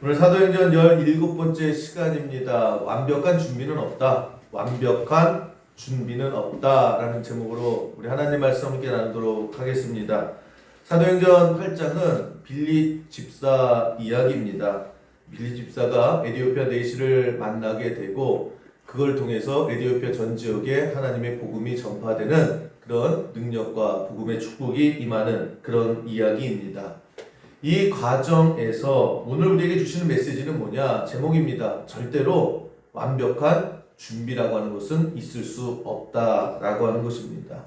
오늘 사도행전 17번째 시간입니다. 완벽한 준비는 없다. 완벽한 준비는 없다. 라는 제목으로 우리 하나님 말씀 함께 나누도록 하겠습니다. 사도행전 8장은 빌립 집사 이야기입니다. 빌립 집사가 에디오피아 내시를 만나게 되고 그걸 통해서 에디오피아 전 지역에 하나님의 복음이 전파되는 그런 능력과 복음의 축복이 임하는 그런 이야기입니다. 이 과정에서 오늘 우리에게 주시는 메시지는 뭐냐? 제목입니다. 절대로 완벽한 준비라고 하는 것은 있을 수 없다라고 하는 것입니다.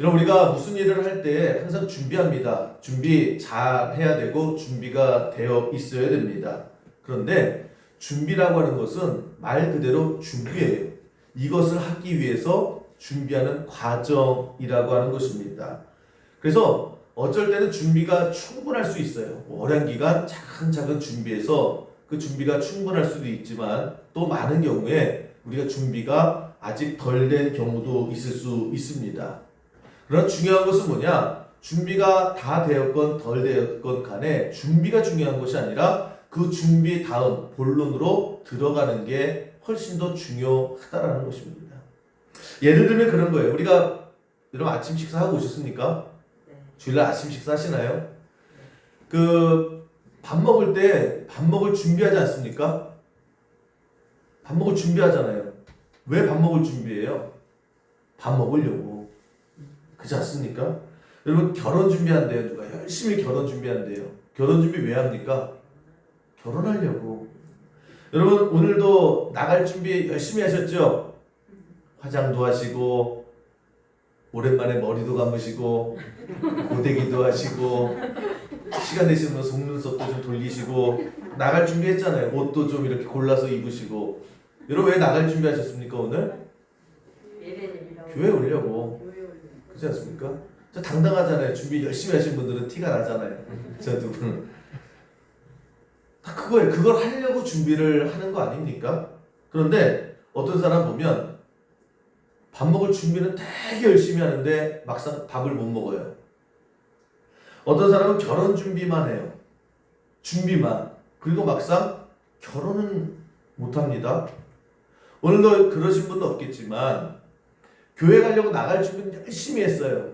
여러분, 우리가 무슨 일을 할 때 항상 준비합니다. 준비 잘 해야 되고 준비가 되어 있어야 됩니다. 그런데 준비라고 하는 것은 말 그대로 준비예요. 이것을 하기 위해서 준비하는 과정이라고 하는 것입니다. 그래서 어쩔 때는 준비가 충분할 수 있어요. 오랜 기간 차근차근 준비해서 그 준비가 충분할 수도 있지만 또 많은 경우에 우리가 준비가 아직 덜 된 경우도 있을 수 있습니다. 그러나 중요한 것은 뭐냐? 준비가 다 되었건 덜 되었건 간에 준비가 중요한 것이 아니라 그 준비 다음 본론으로 들어가는 게 훨씬 더 중요하다라는 것입니다. 예를 들면 그런 거예요. 우리가 여러분 아침 식사하고 오셨습니까? 주일날 아침 식사하시나요? 밥 먹을 때 밥 먹을 준비하지 않습니까? 밥 먹을 준비하잖아요. 왜 밥 먹을 준비해요? 밥 먹으려고. 그렇지 않습니까? 여러분 결혼 준비한대요. 누가 열심히 결혼 준비한대요. 결혼 준비 왜 합니까? 결혼하려고. 여러분 오늘도 나갈 준비 열심히 하셨죠? 화장도 하시고 오랜만에 머리도 감으시고 고데기도 하시고 시간 되시면 속눈썹도 좀 돌리시고 나갈 준비했잖아요. 옷도 좀 이렇게 골라서 입으시고. 여러분 왜 나갈 준비하셨습니까 오늘? 교회 오려고. 그렇지 않습니까? 저 당당하잖아요. 준비 열심히 하신 분들은 티가 나잖아요. 저 두 분은 다 그거예요. 그걸 하려고 준비를 하는 거 아닙니까? 그런데 어떤 사람 보면 밥 먹을 준비는 되게 열심히 하는데 막상 밥을 못 먹어요. 어떤 사람은 결혼 준비만 해요. 준비만. 그리고 막상 결혼은 못합니다. 오늘도 그러신 분도 없겠지만 교회 가려고 나갈 준비는 열심히 했어요.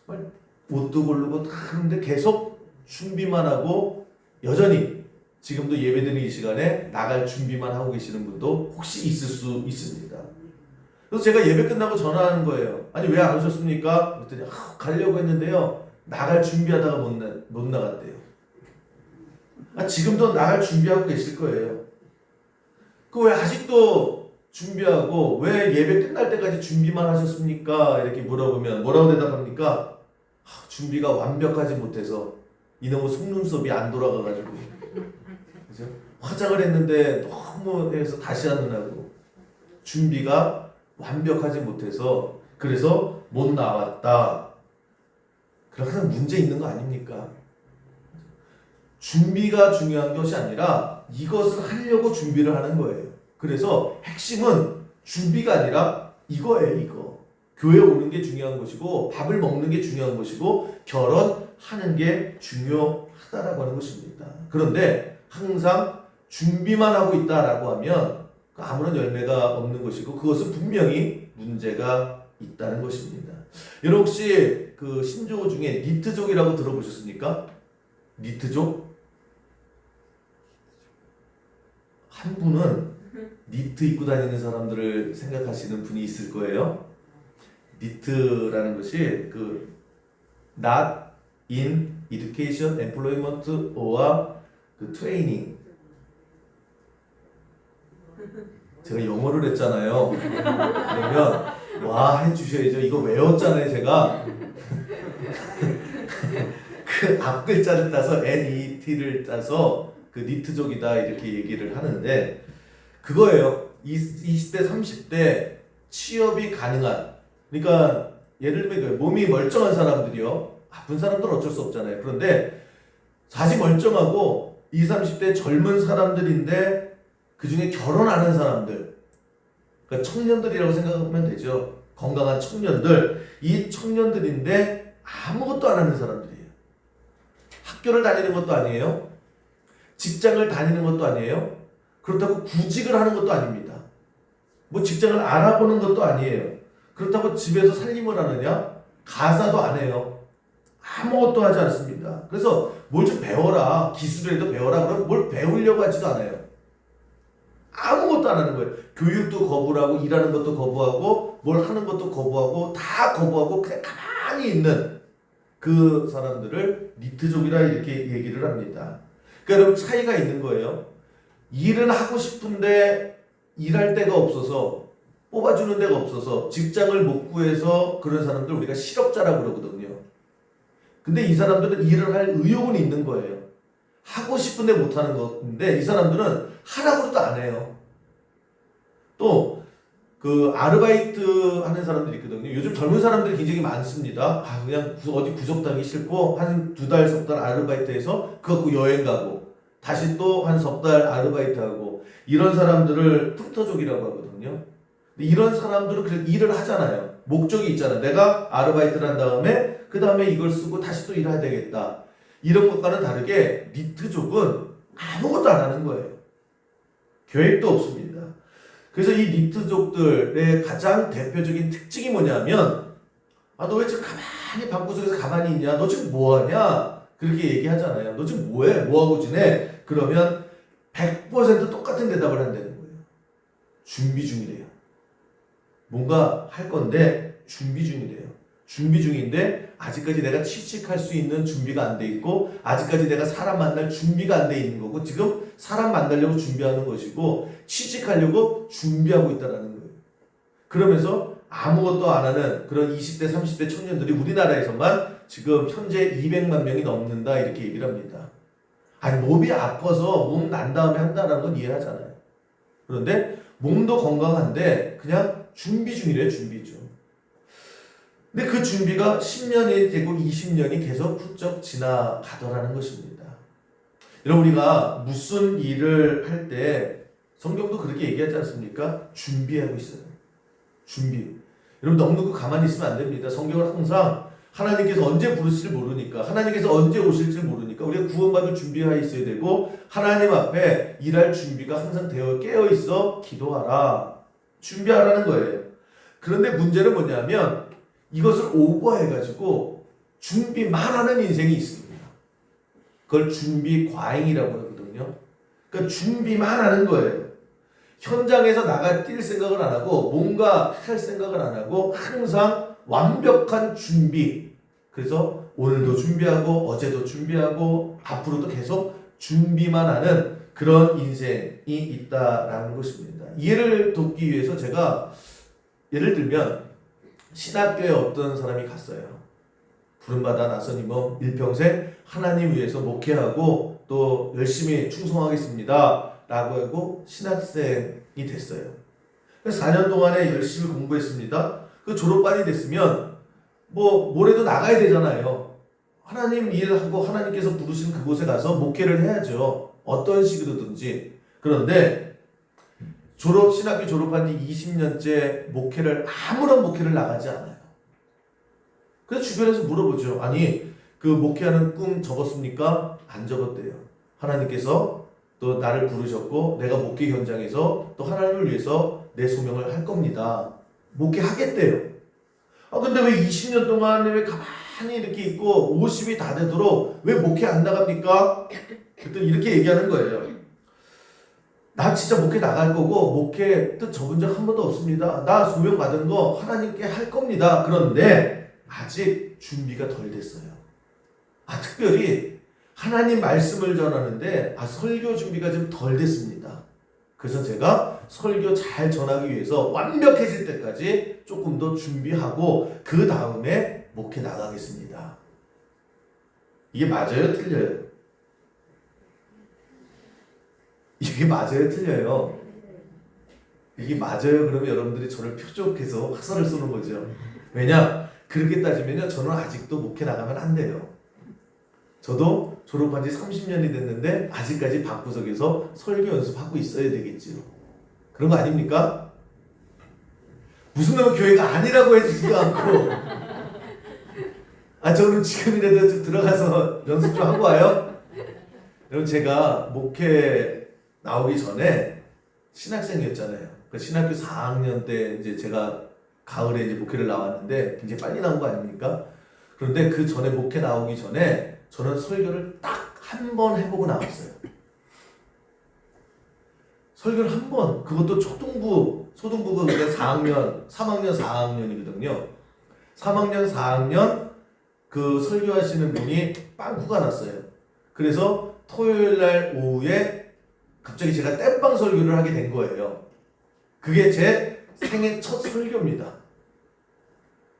정말 옷도 고르고 다 하는데 계속 준비만 하고 여전히 지금도 예배드리는 이 시간에 나갈 준비만 하고 계시는 분도 혹시 있을 수 있습니다. 그래서 제가 예배 끝나고 전화하는 거예요. 아니 왜 안 오셨습니까? 그랬더니 가려고 했는데요. 나갈 준비하다가 못 나갔대요. 지금도 나갈 준비하고 계실 거예요. 그 왜 아직도 준비하고 왜 예배 끝날 때까지 준비만 하셨습니까? 이렇게 물어보면 뭐라고 대답합니까? 준비가 완벽하지 못해서 이놈의 속눈썹이 안 돌아가가지고 그죠? 화장을 했는데 너무 해서 다시 하느라고 준비가 완벽하지 못해서 그래서 못 나왔다. 그럼 항상 문제 있는 거 아닙니까? 준비가 중요한 것이 아니라 이것을 하려고 준비를 하는 거예요. 그래서 핵심은 준비가 아니라 이거예요. 이거. 교회 오는 게 중요한 것이고 밥을 먹는 게 중요한 것이고 결혼하는 게 중요하다라고 하는 것입니다. 그런데 항상 준비만 하고 있다라고 하면 아무런 열매가 없는 것이고 그것은 분명히 문제가 있다는 것입니다. 여러분 혹시 그 신조 중에 니트족이라고 들어보셨습니까? 니트족? 한 분은 니트 입고 다니는 사람들을 생각하시는 분이 있을 거예요. 니트라는 것이 not in education, employment or training. 제가 영어를 했잖아요. 그러면 와 해주셔야죠. 이거 외웠잖아요 제가. 그 앞글자를 따서 NET를 따서 그 니트족이다 이렇게 얘기를 하는데 그거예요. 20대 30대 취업이 가능한, 그러니까 예를 들면 몸이 멀쩡한 사람들이요. 아픈 사람들은 어쩔 수 없잖아요. 그런데 아직 멀쩡하고 20, 30대 젊은 사람들인데 그 중에 결혼 안 한 사람들, 그러니까 청년들이라고 생각하면 되죠. 건강한 청년들, 이 청년들인데 아무것도 안 하는 사람들이에요. 학교를 다니는 것도 아니에요. 직장을 다니는 것도 아니에요. 그렇다고 구직을 하는 것도 아닙니다. 뭐 직장을 알아보는 것도 아니에요. 그렇다고 집에서 살림을 하느냐? 가사도 안 해요. 아무것도 하지 않습니다. 그래서 뭘 좀 배워라. 기술이라도 배워라. 그러면 뭘 배우려고 하지도 않아요. 아무것도 안 하는 거예요. 교육도 거부를 하고 일하는 것도 거부하고 뭘 하는 것도 거부하고 다 거부하고 그냥 가만히 있는 그 사람들을 니트족이라 이렇게 얘기를 합니다. 그러니까 여러분 차이가 있는 거예요. 일은 하고 싶은데 일할 데가 없어서 뽑아주는 데가 없어서 직장을 못 구해서 그런 사람들 우리가 실업자라고 그러거든요. 근데 이 사람들은 일을 할 의욕은 있는 거예요. 하고 싶은데 못하는 건데 이 사람들은 하라고도 안 해요. 또 그 아르바이트 하는 사람들이 있거든요. 요즘 젊은 사람들이 굉장히 많습니다. 그냥 어디 구속당하기 싫고 한 2달, 석 달 아르바이트해서 그거 갖고 여행 가고 다시 또 한 석 달 아르바이트 하고 이런 사람들을 프루터족이라고 하거든요. 근데 이런 사람들은 그래도 일을 하잖아요. 목적이 있잖아요. 내가 아르바이트를 한 다음에 그 다음에 이걸 쓰고 다시 또 일해야 되겠다. 이런 것과는 다르게 니트족은 아무것도 안 하는 거예요. 계획도 없습니다. 그래서 이 니트족들의 가장 대표적인 특징이 뭐냐면 너 왜 지금 가만히 방구석에서 가만히 있냐? 너 지금 뭐하냐? 그렇게 얘기하잖아요. 너 지금 뭐해? 뭐하고 지내? 그러면 100% 똑같은 대답을 한다는 거예요. 준비 중이래요. 뭔가 할 건데 준비 중이래요. 준비 중인데 아직까지 내가 취직할 수 있는 준비가 안 돼 있고 아직까지 내가 사람 만날 준비가 안 돼 있는 거고 지금 사람 만나려고 준비하는 것이고 취직하려고 준비하고 있다는 거예요. 그러면서 아무것도 안 하는 그런 20대 30대 청년들이 우리나라에서만 지금 현재 200만 명이 넘는다 이렇게 얘기를 합니다. 아니 몸이 아파서 몸 난 다음에 한다는 건 이해하잖아요. 그런데 몸도 건강한데 그냥 준비 중이래요. 준비 중. 근데 그 준비가 10년이 되고 20년이 계속 훌쩍 지나가더라는 것입니다. 여러분 우리가 무슨 일을 할 때 성경도 그렇게 얘기하지 않습니까? 준비하고 있어요. 준비. 여러분 너무 가만히 있으면 안 됩니다. 성경은 항상 하나님께서 언제 부르실지 모르니까 하나님께서 언제 오실지 모르니까 우리가 구원받을 준비하여 있어야 되고 하나님 앞에 일할 준비가 항상 되어 깨어 있어 기도하라. 준비하라는 거예요. 그런데 문제는 뭐냐면 이것을 오버해가지고 준비만 하는 인생이 있습니다. 그걸 준비 과잉이라고 하거든요. 그러니까 준비만 하는 거예요. 현장에서 나가 뛸 생각을 안 하고 뭔가 할 생각을 안 하고 항상 완벽한 준비. 그래서 오늘도 준비하고 어제도 준비하고 앞으로도 계속 준비만 하는 그런 인생이 있다라는 것입니다. 이해를 돕기 위해서 제가 예를 들면 신학교에 어떤 사람이 갔어요. 부름받아 나서님은 일평생 하나님 위해서 목회하고 또 열심히 충성하겠습니다 라고 하고 신학생이 됐어요. 4년 동안에 열심히 공부했습니다. 그 졸업반이 됐으면 뭐 모레도 나가야 되잖아요. 하나님 일하고 하나님께서 부르신 그곳에 가서 목회를 해야죠. 어떤 식으로든지. 그런데 신학교 졸업한 지 20년째 아무런 목회를 나가지 않아요. 그래서 주변에서 물어보죠. 아니 그 목회하는 꿈 접었습니까? 안 접었대요. 하나님께서 또 나를 부르셨고 내가 목회 현장에서 또 하나님을 위해서 내 소명을 할 겁니다. 목회하겠대요. 근데 왜 20년 동안 왜 가만히 이렇게 있고 50이 다 되도록 왜 목회 안 나갑니까? 그랬더니 이렇게 얘기하는 거예요. 나 진짜 목회 나갈 거고 목회 뜻 접은 적 한 번도 없습니다. 나 소명 받은 거 하나님께 할 겁니다. 그런데 아직 준비가 덜 됐어요. 특별히 하나님 말씀을 전하는데 설교 준비가 좀 덜 됐습니다. 그래서 제가 설교 잘 전하기 위해서 완벽해질 때까지 조금 더 준비하고 그 다음에 목회 나가겠습니다. 이게 맞아요? 틀려요? 이게 맞아요? 틀려요? 이게 맞아요? 그러면 여러분들이 저를 표적해서 학설을 쏘는 거죠. 왜냐? 그렇게 따지면요 저는 아직도 목회 나가면 안 돼요. 저도 졸업한 지 30년이 됐는데 아직까지 방구석에서 설교 연습하고 있어야 되겠지요. 그런 거 아닙니까? 무슨 놈의 교회가 아니라고 해주지도 않고 저는 지금이라도 좀 들어가서 연습 좀 하고 와요. 여러분 제가 목회 나오기 전에 신학생이었잖아요. 그 신학교 4학년 때 이제 제가 가을에 이제 목회를 나왔는데 굉장히 빨리 나온 거 아닙니까? 그런데 그 전에 목회 나오기 전에 저는 설교를 딱 한 번 해보고 나왔어요. 설교를 한 번, 그것도 초등부가 그게 4학년, 3학년, 4학년이거든요. 3학년, 4학년 그 설교하시는 분이 빵꾸가 났어요. 그래서 토요일 날 오후에 갑자기 제가 땜빵 설교를 하게 된 거예요. 그게 제 생애 첫 설교입니다.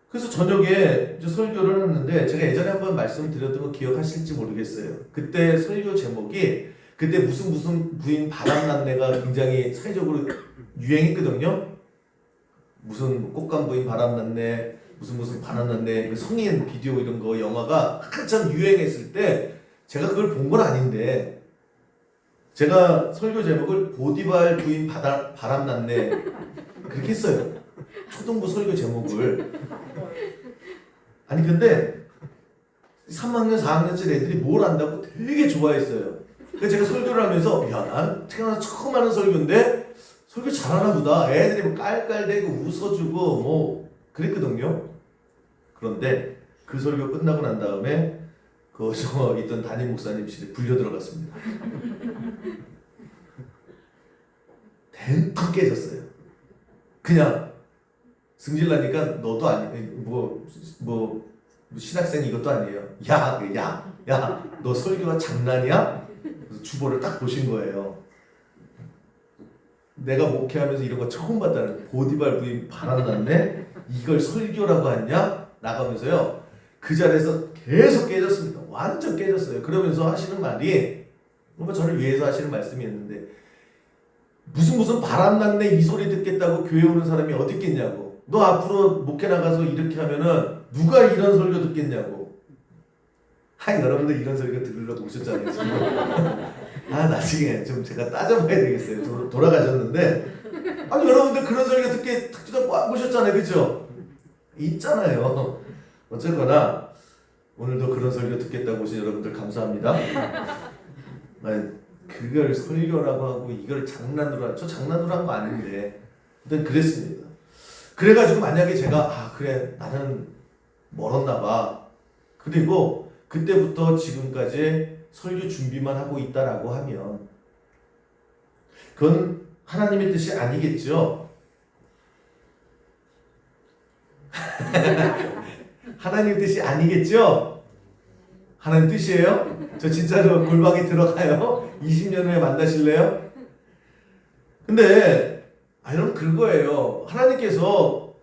그래서 저녁에 이제 설교를 했는데 제가 예전에 한번 말씀드렸던 거 기억하실지 모르겠어요. 그때 설교 제목이 그때 무슨 부인 바람났네가 굉장히 사회적으로 유행했거든요. 무슨 꽃감 부인 바람났네, 무슨 바람났네, 성인 비디오 이런 거 영화가 한참 유행했을 때 제가 그걸 본 건 아닌데 제가 설교 제목을 보디발 부인 바람났네 그렇게 했어요. 초등부 설교 제목을. 아니 근데 3학년 4학년짜리 애들이 뭘 안다고 되게 좋아했어요. 그래서 제가 설교를 하면서 야, 난 태어나서 처음 하는 설교인데 설교 잘하나 보다. 애들이 뭐 깔깔대고 웃어주고 뭐 그랬거든요. 그런데 그 설교 끝나고 난 다음에 그 저 있던 담임 목사님실에 불려 들어갔습니다. 댕 깨졌어요. 그냥 승질나니까 너도 아니 뭐 신학생 이것도 아니에요. 야, 너 설교가 장난이야? 그래서 주보를 딱 보신 거예요. 내가 목회하면서 이런 거 처음 봤다는 보디발 부인 바람났네? 이걸 설교라고 하냐? 나가면서요. 그 자리에서 계속 깨졌습니다. 완전 깨졌어요. 그러면서 하시는 말이 뭐 저를 위해서 하시는 말씀이었는데 무슨 바람났네 이 소리 듣겠다고 교회 오는 사람이 어디 있겠냐고. 너 앞으로 목회 나가서 이렇게 하면은 누가 이런 설교 듣겠냐고. 여러분들 이런 설교 들으려고 오셨잖아요 지금. 나중에 좀 제가 따져봐야 되겠어요. 돌아가셨는데 아니 여러분들 그런 설교 듣기도 오셨잖아요. 그죠? 있잖아요. 어쨌거나 오늘도 그런 설교 듣겠다고 오신 여러분들 감사합니다. 아니, 그걸 설교라고 하고 이걸 장난으로 저 장난으로 한 거 아닌데 일단 그랬습니다. 그래가지고 만약에 제가 그래 나는 멀었나 봐. 그리고 그때부터 지금까지 설교 준비만 하고 있다라고 하면 그건 하나님의 뜻이 아니겠죠. 하나님의 뜻이 아니겠죠. 하나님 뜻이에요? 저 진짜로 골방에 들어가요? 20년 후에 만나실래요? 근데 여러분 그거예요. 하나님께서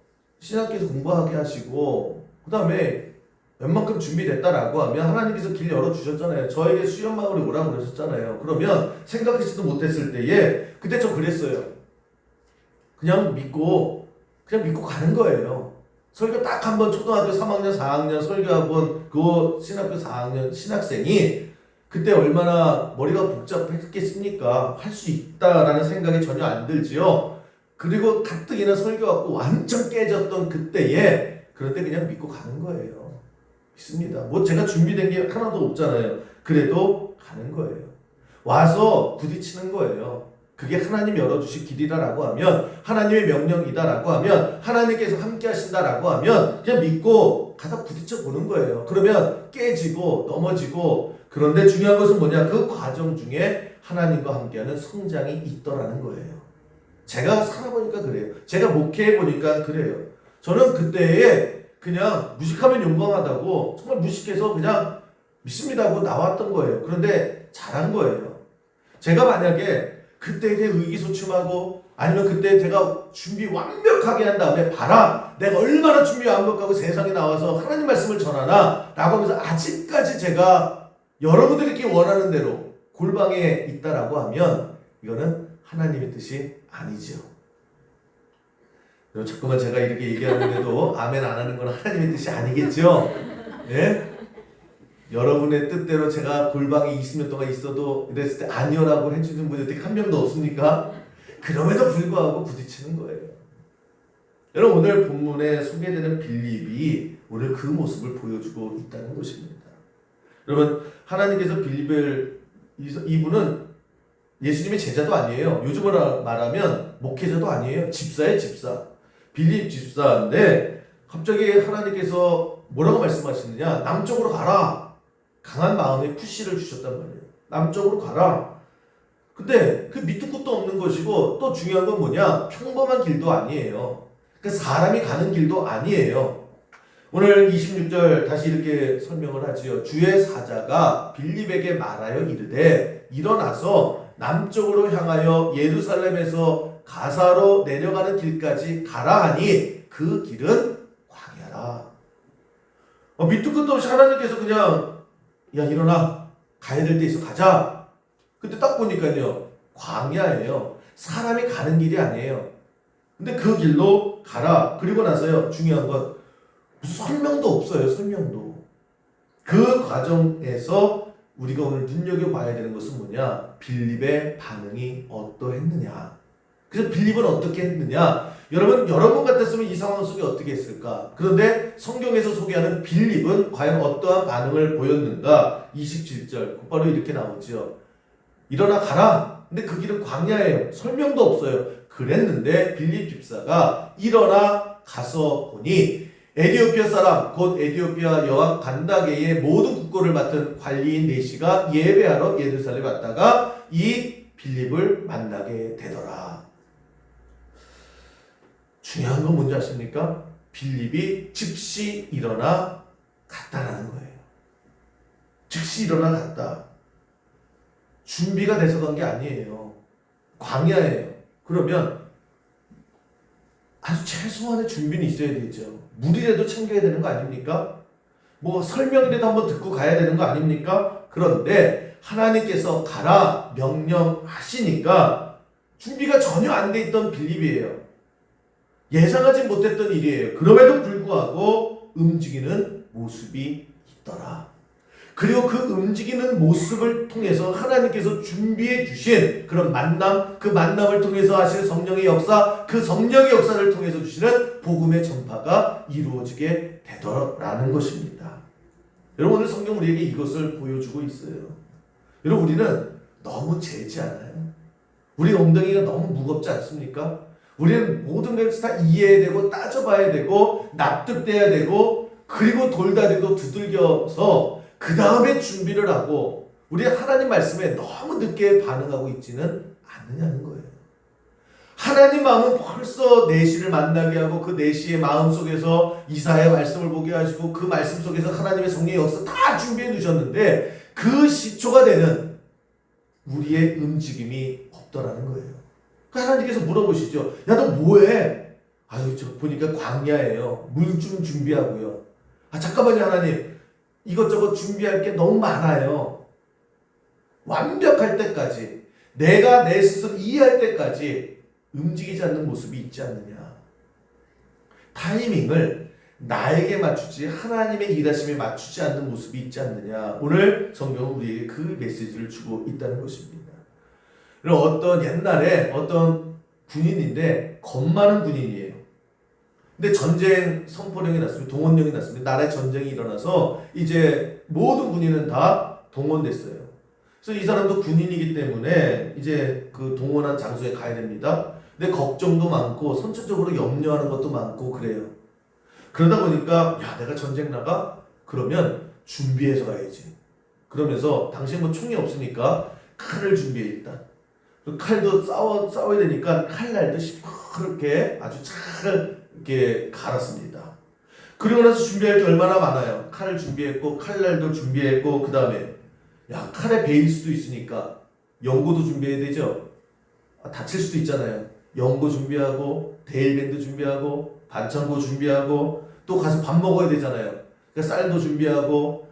신학교에서 공부하게 하시고 그 다음에 웬만큼 준비됐다라고 하면 하나님께서 길 열어주셨잖아요. 저에게 수연마을에 오라고 그러셨잖아요. 그러면 생각하지도 못했을 때에 그때 저 그랬어요. 그냥 믿고 가는 거예요. 설교 딱 한 번 초등학교 3학년 4학년 설교학원 그 신학교 4학년 신학생이 그때 얼마나 머리가 복잡했겠습니까? 할 수 있다라는 생각이 전혀 안 들지요. 그리고 가뜩이나 설교 갖고 완전 깨졌던 그때에 그런데 그냥 믿고 가는 거예요. 믿습니다. 뭐 제가 준비된 게 하나도 없잖아요. 그래도 가는 거예요. 와서 부딪히는 거예요. 그게 하나님 열어주신 길이다라고 하면 하나님의 명령이다라고 하면 하나님께서 함께 하신다라고 하면 그냥 믿고 가다 부딪혀 보는 거예요. 그러면 깨지고 넘어지고 그런데 중요한 것은 뭐냐? 그 과정 중에 하나님과 함께하는 성장이 있더라는 거예요. 제가 살아보니까 그래요. 제가 목회해보니까 그래요. 저는 그때에 그냥 무식하면 용감하다고 정말 무식해서 그냥 믿습니다 하고 나왔던 거예요. 그런데 잘한 거예요. 제가 만약에 그때 이제 의기소침하고 아니면 그때 제가 준비 완벽하게 한 다음에 봐라 내가 얼마나 준비 완벽하고 세상에 나와서 하나님 말씀을 전하나 라고 하면서 아직까지 제가 여러분들이 이렇게 원하는 대로 골방에 있다라고 하면 이거는 하나님의 뜻이 아니죠. 자꾸만 제가 이렇게 얘기하는데도 아멘 안 하는 건 하나님의 뜻이 아니겠죠. 네? 여러분의 뜻대로 제가 골방에 20년 동안 있어도 이랬을 때 아니요라고 해주는 분이 어떻게 한 명도 없습니까? 그럼에도 불구하고 부딪히는 거예요. 여러분 오늘 본문에 소개되는 빌립이 오늘 그 모습을 보여주고 있다는 것입니다. 여러분 하나님께서 빌립을 이분은 예수님의 제자도 아니에요. 요즘으로 말하면 목회자도 아니에요. 집사예요, 집사. 빌립 집사인데 갑자기 하나님께서 뭐라고 말씀하시느냐? 남쪽으로 가라. 강한 마음에 푸시를 주셨단 말이에요. 남쪽으로 가라. 근데 그 밑도 끝도 없는 것이고 또 중요한 건 뭐냐? 평범한 길도 아니에요. 그 사람이 가는 길도 아니에요. 오늘 26절 다시 이렇게 설명을 하지요. 주의 사자가 빌립에게 말하여 이르되 일어나서 남쪽으로 향하여 예루살렘에서 가사로 내려가는 길까지 가라 하니 그 길은 광야라. 밑도 끝도 없이 하나님께서 그냥 야 일어나 가야 될 데 있어 가자. 근데 딱 보니까요 광야예요. 사람이 가는 길이 아니에요. 근데 그 길로 가라. 그리고 나서요 중요한 건 무슨 설명도 없어요. 설명도. 그 과정에서 우리가 오늘 눈여겨봐야 되는 것은 뭐냐? 빌립의 반응이 어떠했느냐? 그래서 빌립은 어떻게 했느냐? 여러분 같았으면 이 상황 속에 어떻게 했을까? 그런데 성경에서 소개하는 빌립은 과연 어떠한 반응을 보였는가? 27절 곧바로 이렇게 나오죠. 일어나 가라. 근데 그 길은 광야예요. 설명도 없어요. 그랬는데 빌립 집사가 일어나 가서 보니 에디오피아 사람 곧 에디오피아 여왕 간다게의 모든 국고를 맡은 관리인 네시가 예배하러 예루살렘에 왔다가 이 빌립을 만나게 되더라. 중요한 건 뭔지 아십니까? 빌립이 즉시 일어나 갔다라는 거예요. 즉시 일어나 갔다. 준비가 돼서 간 게 아니에요. 광야예요. 그러면 아주 최소한의 준비는 있어야 되죠. 물이라도 챙겨야 되는 거 아닙니까? 뭐 설명이라도 한번 듣고 가야 되는 거 아닙니까? 그런데 하나님께서 가라 명령하시니까 준비가 전혀 안 돼 있던 빌립이에요. 예상하지 못했던 일이에요. 그럼에도 불구하고 움직이는 모습이 있더라. 그리고 그 움직이는 모습을 통해서 하나님께서 준비해 주신 그런 만남, 그 만남을 통해서 하시는 성령의 역사, 그 성령의 역사를 통해서 주시는 복음의 전파가 이루어지게 되더라는 것입니다. 여러분 오늘 성경 우리에게 이것을 보여주고 있어요. 여러분 우리는 너무 재지 않아요? 우리 엉덩이가 너무 무겁지 않습니까? 우리는 모든 것을 다 이해해야 되고 따져봐야 되고 납득돼야 되고 그리고 돌다리도 두들겨서 그 다음에 준비를 하고 우리 하나님 말씀에 너무 늦게 반응하고 있지는 않느냐는 거예요. 하나님 마음은 벌써 내시를 만나게 하고 그 내시의 마음 속에서 이사야의 말씀을 보게 하시고 그 말씀 속에서 하나님의 성령의 역사 다 준비해 두셨는데 그 시초가 되는 우리의 움직임이 없더라는 거예요. 하나님께서 물어보시죠. 야 너 뭐해? 아유 저 보니까 광야예요. 물 좀 준비하고요. 아 잠깐만요 하나님. 이것저것 준비할 게 너무 많아요. 완벽할 때까지 내가 내 스스로 이해할 때까지 움직이지 않는 모습이 있지 않느냐. 타이밍을 나에게 맞추지 하나님의 일하심에 맞추지 않는 모습이 있지 않느냐. 오늘 성경은 우리에게 그 메시지를 주고 있다는 것입니다. 어떤 옛날에 어떤 군인인데 겁 많은 군인이에요. 근데 전쟁 선포령이 났습니다. 동원령이 났습니다. 나라에 전쟁이 일어나서 이제 모든 군인은 다 동원됐어요. 그래서 이 사람도 군인이기 때문에 이제 그 동원한 장소에 가야 됩니다. 근데 걱정도 많고 선천적으로 염려하는 것도 많고 그래요. 그러다 보니까 야 내가 전쟁 나가? 그러면 준비해서 가야지. 그러면서 당시에 뭐 총이 없으니까 칼을 준비해 일단. 칼도 싸워야 되니까 칼날도 시퍼렇게 아주 잘 이렇게 갈았습니다. 그리고 나서 준비할 게 얼마나 많아요. 칼을 준비했고 칼날도 준비했고 그 다음에 야 칼에 베일 수도 있으니까 연고도 준비해야 되죠. 다칠 수도 있잖아요. 연고 준비하고 데일밴드 준비하고 반창고 준비하고 또 가서 밥 먹어야 되잖아요. 그러니까 쌀도 준비하고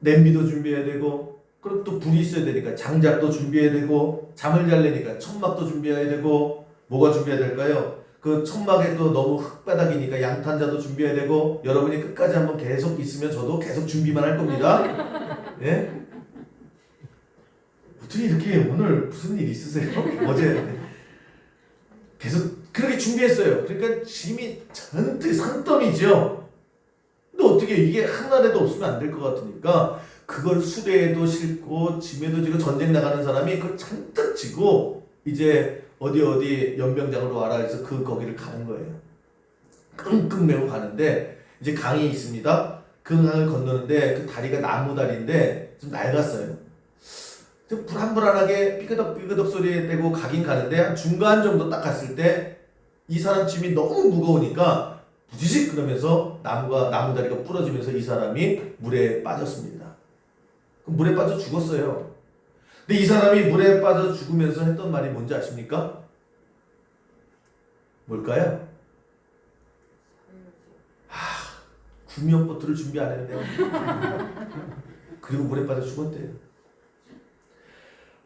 냄비도 준비해야 되고 그리고 또 불이 있어야 되니까 장작도 준비해야 되고 잠을 자려니까 천막도 준비해야 되고 뭐가 준비해야 될까요? 그 천막에 또 너무 흙바닥이니까 양탄자도 준비해야 되고 여러분이 끝까지 한번 계속 있으면 저도 계속 준비만 할 겁니다. 예? 어떻게 이렇게 오늘 무슨 일 있으세요? 어제 계속 그렇게 준비했어요. 그러니까 짐이 잔뜩 산더미죠. 근데 어떻게 이게 하나라도 없으면 안 될 것 같으니까 그걸 수레에도 싣고 짐에도 지고 전쟁 나가는 사람이 그걸 잔뜩 지고 이제 어디 연병장으로 와라 해서 거기를 가는 거예요. 끙끙 메고 가는데 이제 강이 있습니다. 그 강을 건너는데 그 다리가 나무 다리인데 좀 낡았어요. 좀 불안불안하게 삐그덕삐그덕 소리 내고 가긴 가는데 한 중간 정도 딱 갔을 때 이 사람 짐이 너무 무거우니까 부지직 그러면서 나무 다리가 부러지면서 이 사람이 물에 빠졌습니다. 그럼 물에 빠져 죽었어요. 근데 이 사람이 물에 빠져 죽으면서 했던 말이 뭔지 아십니까? 뭘까요? 구명보트를 준비 안 했네요. 그리고 물에 빠져 죽었대요.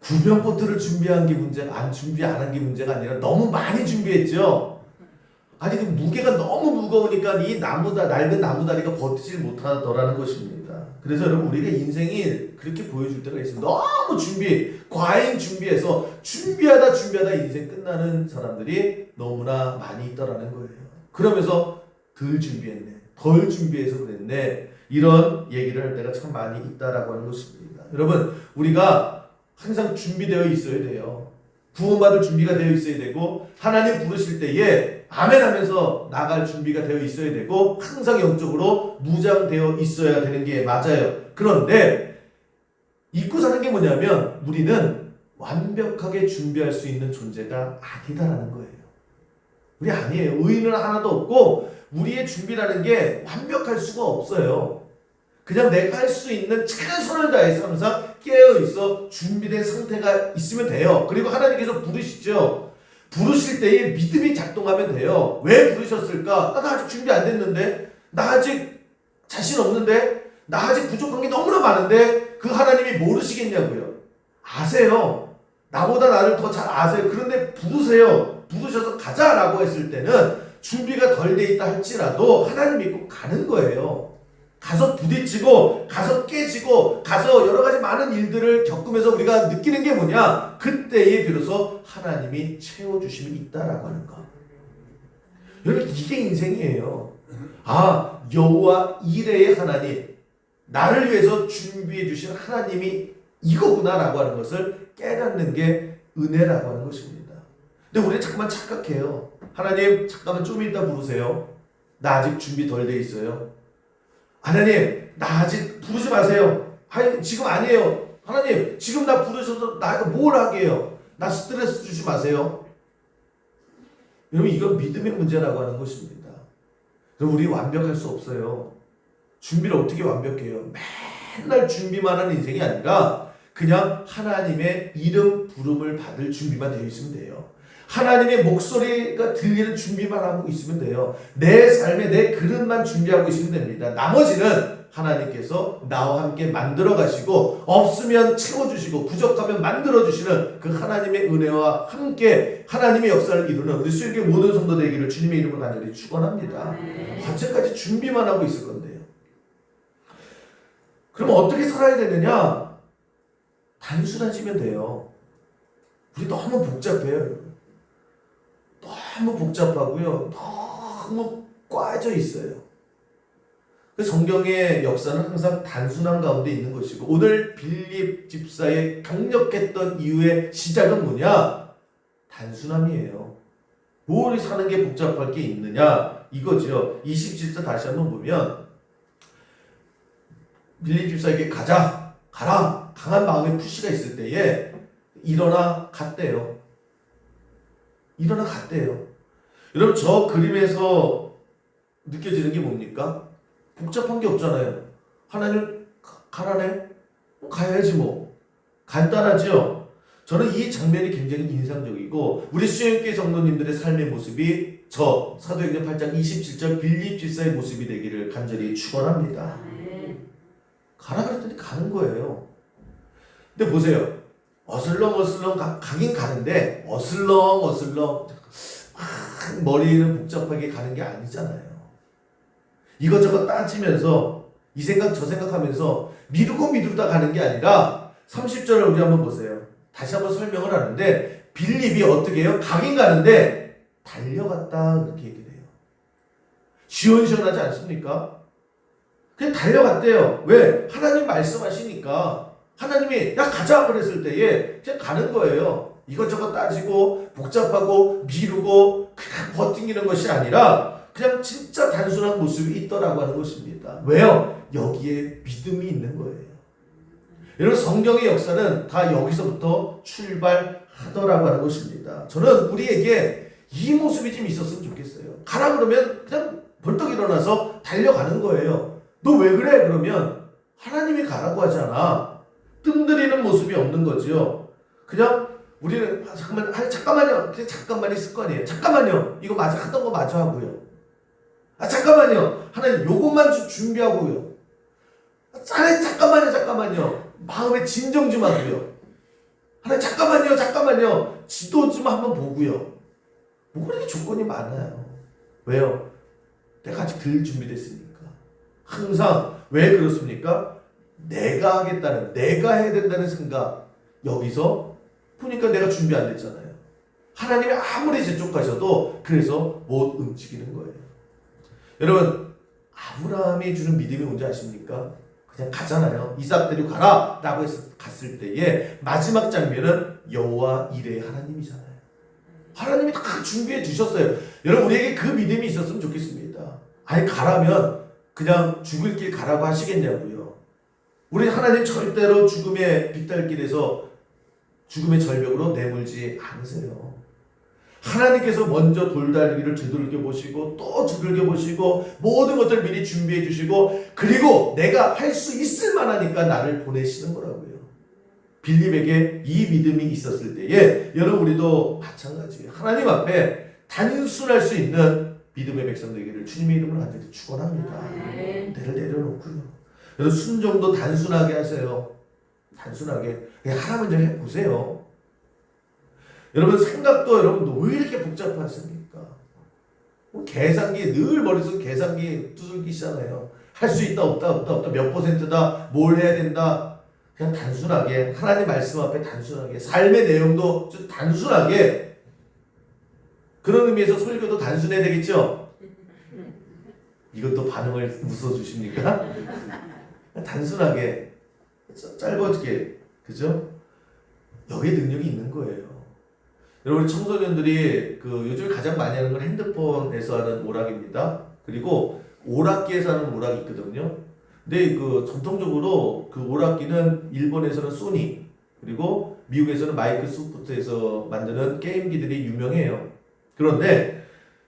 구명보트를 준비한 게 문제가 준비 안 한 게 문제가 아니라 너무 많이 준비했죠. 아니 그 무게가 너무 무거우니까 이 낡은 나무다리가 버티질 못하더라는 것입니다. 그래서 여러분 우리가 인생이 그렇게 보여줄 때가 있어요. 너무 과잉 준비해서 준비하다 인생 끝나는 사람들이 너무나 많이 있다라는 거예요. 그러면서 덜 준비했네, 덜 준비해서 그랬네, 이런 얘기를 할 때가 참 많이 있다라고 하는 것입니다. 여러분 우리가 항상 준비되어 있어야 돼요. 구원받을 준비가 되어 있어야 되고 하나님 부르실 때에 아멘 하면서 나갈 준비가 되어 있어야 되고 항상 영적으로 무장되어 있어야 되는 게 맞아요. 그런데 잊고 사는 게 뭐냐면 우리는 완벽하게 준비할 수 있는 존재가 아니다라는 거예요. 우리 아니에요. 의인은 하나도 없고 우리의 준비라는 게 완벽할 수가 없어요. 그냥 내가 할 수 있는 최선을 다해서 항상 깨어있어 준비된 상태가 있으면 돼요. 그리고 하나님께서 부르시죠. 부르실 때에 믿음이 작동하면 돼요. 왜 부르셨을까? 나 아직 준비 안 됐는데, 나 아직 자신 없는데, 나 아직 부족한 게 너무나 많은데 그 하나님이 모르시겠냐고요. 아세요. 나보다 나를 더 잘 아세요. 그런데 부르세요. 부르셔서 가자라고 했을 때는 준비가 덜 돼 있다 할지라도 하나님 믿고 가는 거예요. 가서 부딪히고 가서 깨지고 가서 여러 가지 많은 일들을 겪으면서 우리가 느끼는 게 뭐냐? 그때에 비로소 하나님이 채워주심이 있다라고 하는 거. 여러분 이게 인생이에요. 여호와 이레의 하나님, 나를 위해서 준비해 주신 하나님이 이거구나라고 하는 것을 깨닫는 게 은혜라고 하는 것입니다. 근데 우리 잠깐만 착각해요. 하나님 잠깐만 좀 이따 부르세요. 나 아직 준비 덜 돼 있어요. 하나님 나 아직 부르지 마세요. 아니 지금 아니에요. 하나님 지금 나 부르셔서 나가 뭘 하게 해요. 나 스트레스 주지 마세요. 여러분 이건 믿음의 문제라고 하는 것입니다. 여러분 우리 완벽할 수 없어요. 준비를 어떻게 완벽해요? 맨날 준비만 하는 인생이 아니라 그냥 하나님의 이름 부름을 받을 준비만 되어 있으면 돼요. 하나님의 목소리가 들리는 준비만 하고 있으면 돼요. 내 삶에 내 그릇만 준비하고 있으면 됩니다. 나머지는 하나님께서 나와 함께 만들어 가시고 없으면 채워주시고 부족하면 만들어 주시는 그 하나님의 은혜와 함께 하나님의 역사를 이루는 우리 수요일교회 모든 성도 되기를 주님의 이름으로 간절히 축원합니다. 언제까지 준비만 하고 있을 건데요. 그럼 어떻게 살아야 되느냐? 단순해지면 돼요. 우리 너무 복잡해요. 너무 복잡하고요. 너무 꽈져 있어요. 성경의 역사는 항상 단순한 가운데 있는 것이고 오늘 빌립 집사의 강력했던 이유의 시작은 뭐냐? 단순함이에요. 뭘 사는 게 복잡할 게 있느냐? 이거죠. 27절 다시 한번 보면 빌립 집사에게 가라 강한 마음의 푸시가 있을 때에 일어나 갔대요. 여러분 저 그림에서 느껴지는 게 뭡니까? 복잡한 게 없잖아요. 하나님 가라네? 가야지 뭐. 간단하죠? 저는 이 장면이 굉장히 인상적이고 우리 수영교회 성도님들의 삶의 모습이 저 사도행전 8장 27절 빌립 집사의 모습이 되기를 간절히 축원합니다. 가라 그랬더니 가는 거예요. 근데 보세요. 어슬렁 가긴 가는데 어슬렁 막 머리는 복잡하게 가는 게 아니잖아요. 이것저것 따지면서 이 생각 저 생각하면서 미루다 가는 게 아니라 30절을 우리 한번 보세요. 다시 한번 설명을 하는데 빌립이 어떻게 해요? 가긴 가는데 달려갔다 그렇게 얘기를 해요. 시원시원하지 않습니까? 그냥 달려갔대요. 왜? 하나님 말씀하시니까. 하나님이 야 가자 그랬을 때에 그냥 가는 거예요. 이것저것 따지고 복잡하고 미루고 그냥 버티는 것이 아니라 그냥 진짜 단순한 모습이 있더라고 하는 것입니다. 왜요? 여기에 믿음이 있는 거예요. 여러분 성경의 역사는 다 여기서부터 출발하더라고 하는 것입니다. 저는 우리에게 이 모습이 좀 있었으면 좋겠어요. 가라 그러면 그냥 벌떡 일어나서 달려가는 거예요. 너 왜 그래? 그러면 하나님이 가라고 하잖아. 뜸들이는 모습이 없는 거지요. 그냥 우리는 잠깐만요. 그냥 잠깐만 있을 거 아니에요. 잠깐만요. 이거 맞아 하던 거 마저 하고요. 잠깐만요. 하나님 요것만 준비하고요. 잠깐만요. 마음에 진정 좀 하고요. 하나님 잠깐만요. 지도 좀 한번 보고요. 뭐 그렇게 조건이 많아요. 왜요? 내가 아직 덜 준비됐으니까. 항상 왜 그렇습니까? 내가 하겠다는, 내가 해야 된다는 생각. 여기서 보니까 내가 준비 안 됐잖아요. 하나님이 아무리 재촉하셔도 그래서 못 움직이는 거예요. 여러분 아브라함이 주는 믿음이 뭔지 아십니까? 그냥 가잖아요. 이삭 데리고 가라 라고 해서 갔을 때에 마지막 장면은 여호와 이레의 하나님이잖아요. 하나님이 다 준비해 주셨어요. 여러분 우리에게 그 믿음이 있었으면 좋겠습니다. 아니 가라면 그냥 죽을 길 가라고 하시겠냐고요. 우리 하나님 절대로 죽음의 빗달길에서 죽음의 절벽으로 내몰지 않으세요. 하나님께서 먼저 돌다리기를 두들겨 보시고 또 두들겨 보시고 모든 것들 미리 준비해 주시고 그리고 내가 할 수 있을 만하니까 나를 보내시는 거라고요. 빌립에게 이 믿음이 있었을 때에 여러분 우리도 마찬가지예요. 하나님 앞에 단순할 수 있는 믿음의 백성 되기를 주님의 이름으로 간절히 축원합니다. 내를 내려놓고요. 여러분 순종도 단순하게 하세요. 단순하게 그냥 하나 먼저 해보세요. 여러분 생각도 여러분 왜 이렇게 복잡하십니까? 계산기 늘 머릿속에 계산기 두들기시잖아요. 할 수 있다 없다 몇 퍼센트다 뭘 해야 된다. 그냥 단순하게 하나님 말씀 앞에 단순하게 삶의 내용도 좀 단순하게 그런 의미에서 설교도 단순해야 되겠죠? 이것도 반응을 웃어주십니까? 단순하게 짧아지게 그죠? 여기에 능력이 있는 거예요. 여러분 청소년들이 그 요즘 가장 많이 하는 건 핸드폰에서 하는 오락입니다. 그리고 오락기에서 하는 오락이 있거든요. 근데 그 전통적으로 그 오락기는 일본에서는 소니 그리고 미국에서는 마이크로소프트에서 만드는 게임기들이 유명해요. 그런데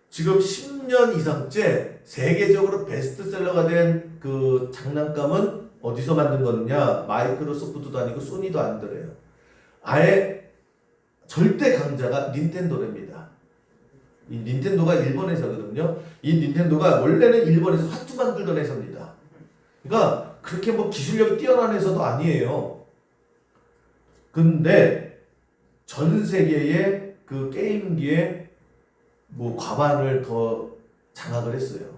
지금 10년 이상째 세계적으로 베스트셀러가 된 그 장난감은 어디서 만든 거느냐? 마이크로소프트도 아니고 소니도 아니더래요. 아예 절대 강자가 닌텐도랍니다. 이 닌텐도가 일본 회사거든요. 이 닌텐도가 원래는 일본에서 화투 만들던 회사입니다. 그러니까 그렇게 뭐 기술력이 뛰어난 회사도 아니에요. 근데 전 세계의 그 게임기에 뭐 과반을 더 장악을 했어요.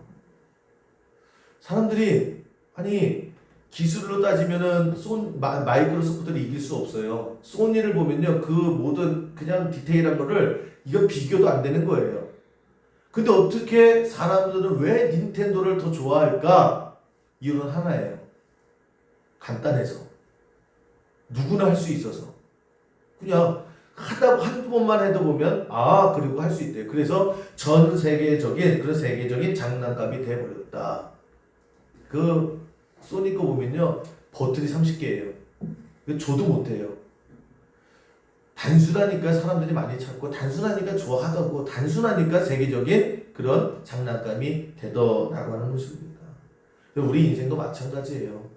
사람들이 아니 기술로 따지면은 마이크로소프트를 이길 수 없어요. 소니를 보면요 그 모든 그냥 디테일한 거를 이거 비교도 안 되는 거예요. 근데 어떻게 사람들은 왜 닌텐도를 더 좋아할까? 이유는 하나예요. 간단해서 누구나 할 수 있어서 그냥 한두 번만 해도 보면 그리고 할 수 있대요. 그래서 전 세계적인 그런 세계적인 장난감이 돼버렸다. 그 소니 거 보면요 버튼이 30개예요. 저도 못해요. 단순하니까 사람들이 많이 찾고 단순하니까 좋아하고 단순하니까 세계적인 그런 장난감이 되더라고 하는 것입니다. 우리 인생도 마찬가지예요.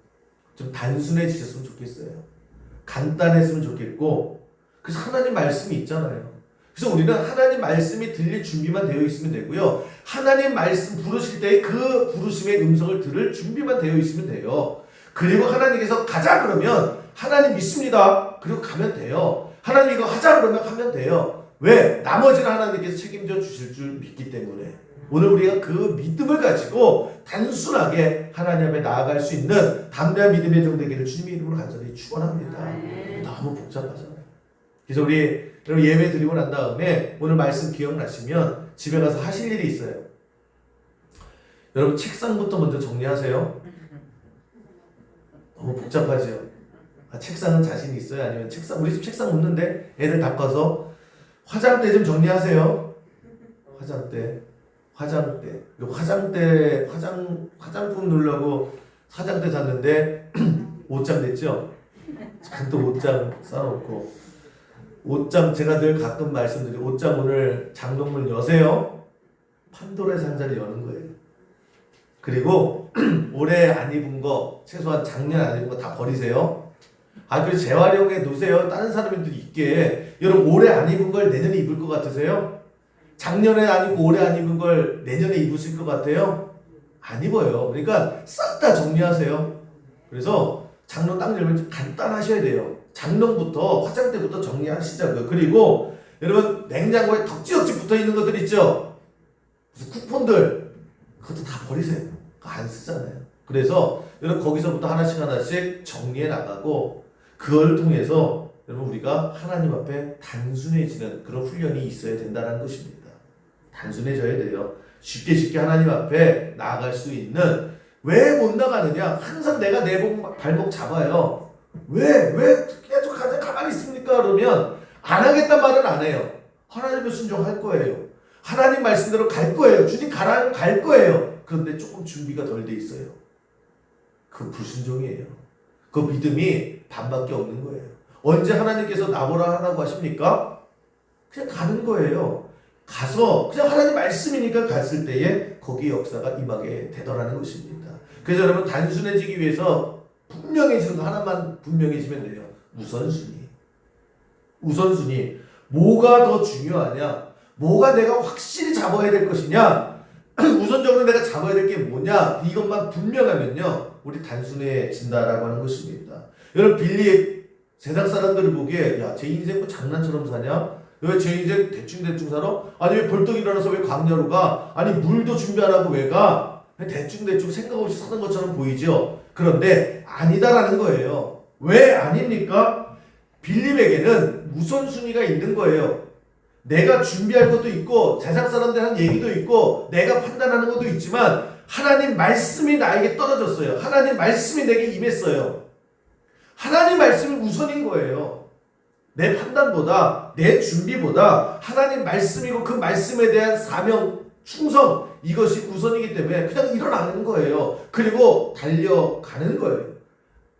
좀 단순해지셨으면 좋겠어요. 간단했으면 좋겠고 그래서 하나님 말씀이 있잖아요. 그래서 우리는 하나님 말씀이 들릴 준비만 되어 있으면 되고요. 하나님 말씀 부르실 때 그 부르심의 음성을 들을 준비만 되어 있으면 돼요. 그리고 하나님께서 가자 그러면 하나님 믿습니다. 그리고 가면 돼요. 하나님 이거 하자 그러면 하면 돼요. 왜? 나머지는 하나님께서 책임져 주실 줄 믿기 때문에 오늘 우리가 그 믿음을 가지고 단순하게 하나님 앞에 나아갈 수 있는 담대한 믿음의 종 되기를 주님의 이름으로 간절히 축원합니다. 너무 복잡하잖아요. 그래서 우리 여러분 예배 드리고 난 다음에 오늘 말씀 기억나시면 집에 가서 하실 일이 있어요. 여러분 책상부터 먼저 정리하세요. 너무 복잡하죠. 책상은 자신 있어요? 아니면 책상, 우리 집 책상 없는데 애들 닦아서 화장대 좀 정리하세요. 화장품 넣으려고 화장대 샀는데 옷장 됐죠? 잔뜩 옷장 쌓아놓고 옷장 제가 늘 가끔 말씀드리고 옷장 오늘 장롱문 여세요. 판도라의 상자를 여는 거예요. 그리고 올해 안 입은 거 최소한 작년 안 입은 거 다 버리세요. 그래서 재활용해 놓으세요. 다른 사람들도 입게. 여러분 올해 안 입은 걸 내년에 입을 것 같으세요? 작년에 안 입고 올해 안 입은 걸 내년에 입으실 것 같아요? 안 입어요. 그러니까 싹 다 정리하세요. 그래서 장롱 딱 열면 좀 간단하셔야 돼요. 장롱부터 화장대부터 정리하시자고요. 그리고 여러분 냉장고에 덕지덕지 붙어있는 것들 있죠? 무슨 쿠폰들 그것도 다 버리세요. 그거 안 쓰잖아요. 그래서 여러분 거기서부터 하나씩 정리해 나가고 그걸 통해서 여러분 우리가 하나님 앞에 단순해지는 그런 훈련이 있어야 된다는 것입니다. 단순해져야 돼요. 쉽게 하나님 앞에 나아갈 수 있는. 왜 못 나가느냐? 항상 내가 내 발목 잡아요. 왜 계속 가만히 있습니까? 그러면 안 하겠단 말은 안 해요. 하나님의 순종할 거예요. 하나님 말씀대로 갈 거예요. 주님 가라면 갈 거예요. 그런데 조금 준비가 덜 돼 있어요. 그 불순종이에요. 그 믿음이 반밖에 없는 거예요. 언제 하나님께서 나보라 하라고 하십니까? 그냥 가는 거예요. 가서 그냥 하나님 말씀이니까 갔을 때에 거기 역사가 임하게 되더라는 것입니다. 그래서 여러분 단순해지기 위해서 분명해지는 거 하나만 분명해지면 돼요. 우선순위. 뭐가 더 중요하냐? 뭐가 내가 확실히 잡아야 될 것이냐? 우선적으로 내가 잡아야 될 게 뭐냐? 이것만 분명하면요. 우리 단순해진다라고 하는 것입니다. 여러분 빌리 세상 사람들을 보기에 야, 제 인생 뭐 장난처럼 사냐? 왜 제 인생 대충 살아? 아니 왜 벌떡 일어나서 왜 광야로 가? 아니 물도 준비 안 하고 왜 가? 대충 생각 없이 사는 것처럼 보이죠? 그런데 아니다라는 거예요. 왜 아닙니까? 빌립에게는 우선순위가 있는 거예요. 내가 준비할 것도 있고 세상 사람들 한 얘기도 있고 내가 판단하는 것도 있지만 하나님 말씀이 나에게 떨어졌어요. 하나님 말씀이 내게 임했어요. 하나님 말씀이 우선인 거예요. 내 판단보다 내 준비보다 하나님 말씀이고 그 말씀에 대한 사명, 충성 이것이 우선이기 때문에 그냥 일어나는 거예요. 그리고 달려가는 거예요.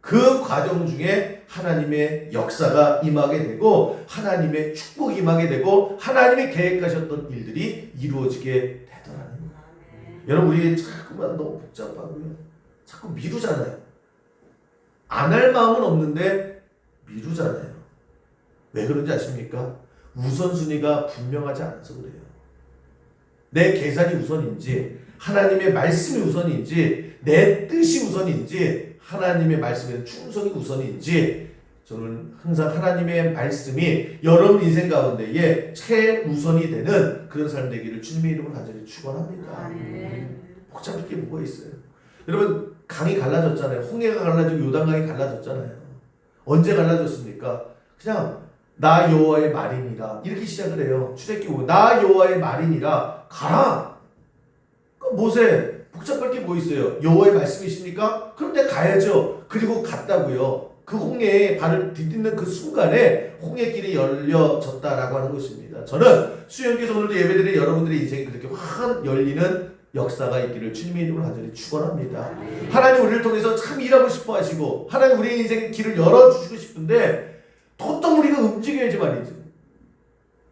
그 과정 중에 하나님의 역사가 임하게 되고 하나님의 축복이 임하게 되고 하나님이 계획하셨던 일들이 이루어지게 되더라는 거예요. 여러분 우리 자꾸만 너무 복잡하고요. 자꾸 미루잖아요. 안 할 마음은 없는데 미루잖아요. 왜 그런지 아십니까? 우선순위가 분명하지 않아서 그래요. 내 계산이 우선인지 하나님의 말씀이 우선인지 내 뜻이 우선인지 하나님의 말씀에 충성이 우선인지 저는 항상 하나님의 말씀이 여러분 인생 가운데에 최우선이 되는 그런 삶 되기를 주님의 이름으로 간절히 축원합니다. 복잡할 게 뭐가 있어요? 여러분 강이 갈라졌잖아요. 홍해가 갈라지고 요단강이 갈라졌잖아요. 언제 갈라졌습니까? 그냥 나 여호와의 말이니라 이렇게 시작을 해요. 출애굽기 5 나 여호와의 말이니라 가라. 모세 복잡할 게 뭐 있어요? 여호와의 말씀이십니까? 그럼 내가 가야죠. 그리고 갔다고요. 그 홍해에 발을 디딛는 그 순간에 홍해길이 열려졌다라고 하는 것입니다. 저는 수영기에서 오늘도 예배드린 여러분들의 인생이 그렇게 확 열리는 역사가 있기를 주님의 이름으로 간절히 축원합니다. 하나님 우리를 통해서 참 일하고 싶어 하시고 하나님 우리의 인생의 길을 열어주시고 싶은데 보통 우리가 움직여야지 말이지.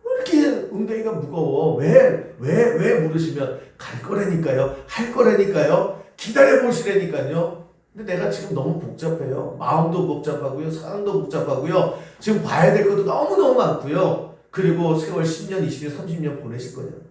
왜 이렇게 엉덩이가 무거워? 왜 물으시면 갈 거라니까요. 할 거라니까요. 기다려 보시라니까요. 근데 내가 지금 너무 복잡해요. 마음도 복잡하고요. 상황도 복잡하고요. 지금 봐야 될 것도 너무너무 많고요. 그리고 세월 10년, 20년, 30년 보내실 거냐고요.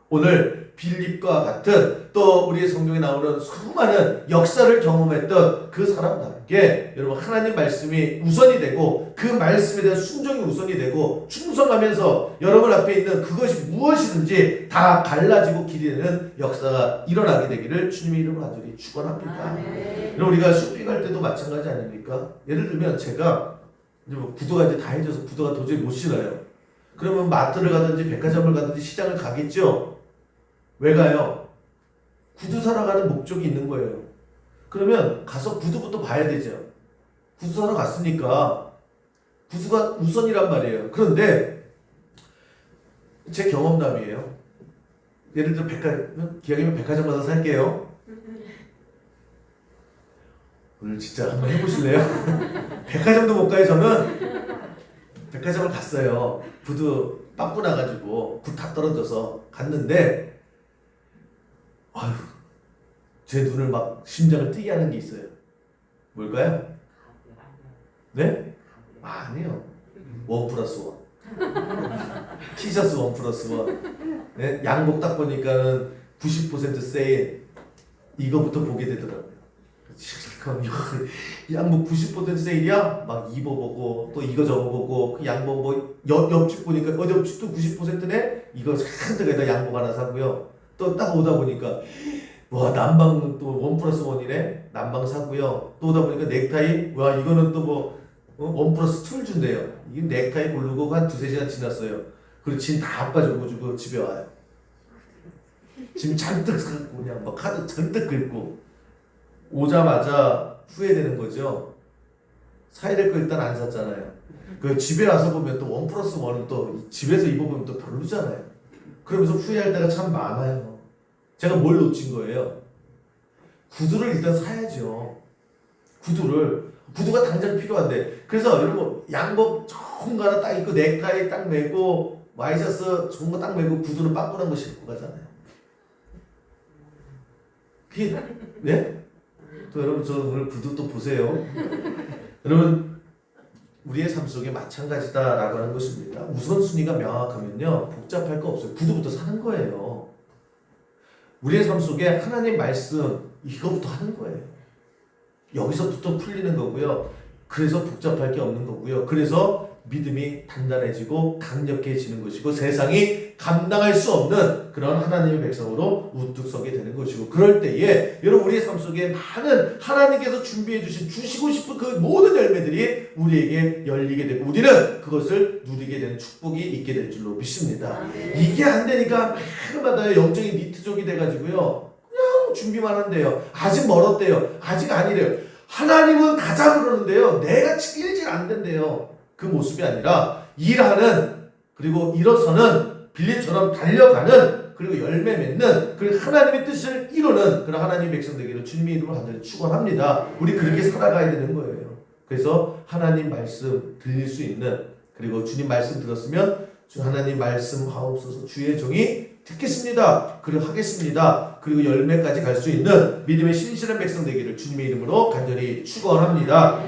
오늘 빌립과 같은 또 우리의 성경에 나오는 수많은 역사를 경험했던 그 사람답게 여러분 하나님 말씀이 우선이 되고 그 말씀에 대한 순종이 우선이 되고 충성하면서 여러분 앞에 있는 그것이 무엇이든지 다 갈라지고 길이 되는 역사가 일어나게 되기를 주님의 이름으로 간절히 축원합니다. 여러분 우리가 쇼핑할 때도 마찬가지 아닙니까? 예를 들면 제가 구두가 이제 다 해져서 구두가 도저히 못 신어요. 그러면 마트를 가든지 백화점을 가든지 시장을 가겠죠? 왜 가요? 구두 사러 가는 목적이 있는 거예요. 그러면 가서 구두부터 봐야 되죠. 구두 사러 갔으니까 구두가 우선이란 말이에요. 그런데 제 경험담이에요. 예를 들어 기왕이면 백화점 가서 살게요. 오늘 진짜 한번 해보실래요? 백화점도 못 가요. 저는 백화점을 갔어요. 구두 빵꾸 나가지고 구 다 떨어져서 갔는데 아유 제 눈을 막 심장을 뛰게 하는 게 있어요. 뭘까요? 네? 아니요. 1+1. 티셔츠 1+1. 네? 양복 딱 보니까는 90% 세일. 이거부터 보게 되더라고요. 양복 90% 세일이야? 막 입어보고 또 이거 저거 그 양복 뭐 옆집 보니까 옆집도 90%네? 이거 한뜩에다 양복 하나 사고요. 또 딱 오다 보니까 와 난방 또 1+1이네? 난방 사고요. 또 오다 보니까 넥타이 와 이거는 또 뭐 1+2를 준대요. 이 넥타이 고르고 한 2-3시간 지났어요. 그리고 짐 다 빠져가지고 집에 와요. 짐 잔뜩 사고 그냥 막 카드 잔뜩 긁고 오자마자 후회되는 거죠. 사야 될 거 일단 안 샀잖아요. 그 집에 와서 보면 또 1+1은 또 집에서 입어보면 또 별로잖아요. 그러면서 후회할 때가 참 많아요. 제가 뭘 놓친 거예요? 구두를 일단 사야죠. 구두가 당장 필요한데. 그래서 여러분 양복 좋은 거 하나 딱 입고 넥타이 딱 매고 와이셔츠 좋은 거 딱 매고 구두는 빵꾸난 거 신고 가잖아요. 네? 또 여러분 저 오늘 구두 또 보세요. 여러분 우리의 삶 속에 마찬가지다라고 하는 것입니다. 우선순위가 명확하면요 복잡할 거 없어요. 구두부터 사는 거예요. 우리의 삶 속에 하나님 말씀 이거부터 하는 거예요. 여기서부터 풀리는 거고요. 그래서 복잡할 게 없는 거고요. 그래서 믿음이 단단해지고 강력해지는 것이고 세상이 감당할 수 없는 그런 하나님의 백성으로 우뚝 서게 되는 것이고 그럴 때에 여러분 우리의 삶 속에 많은 하나님께서 준비해 주시고 싶은 그 모든 열매들이 우리에게 열리게 되고 우리는 그것을 누리게 되는 축복이 있게 될 줄로 믿습니다. 이게 안 되니까 매일마다 영적인 니트족이 돼가지고요. 그냥 준비만 한대요. 아직 멀었대요. 아직 아니래요. 하나님은 가자 그러는데요. 내가 일질 안 된대요. 그 모습이 아니라 일하는 그리고 일어서는 빌림처럼 달려가는 그리고 열매 맺는 그리고 하나님의 뜻을 이루는 그런 하나님의 백성 되기를 주님의 이름으로 간절히 축원합니다. 우리 그렇게 살아가야 되는 거예요. 그래서 하나님 말씀 들릴 수 있는 그리고 주님 말씀 들었으면 주 하나님 말씀 하옵소서 주의 종이 듣겠습니다. 그리고 하겠습니다. 그리고 열매까지 갈 수 있는 믿음의 신실한 백성 되기를 주님의 이름으로 간절히 축원합니다.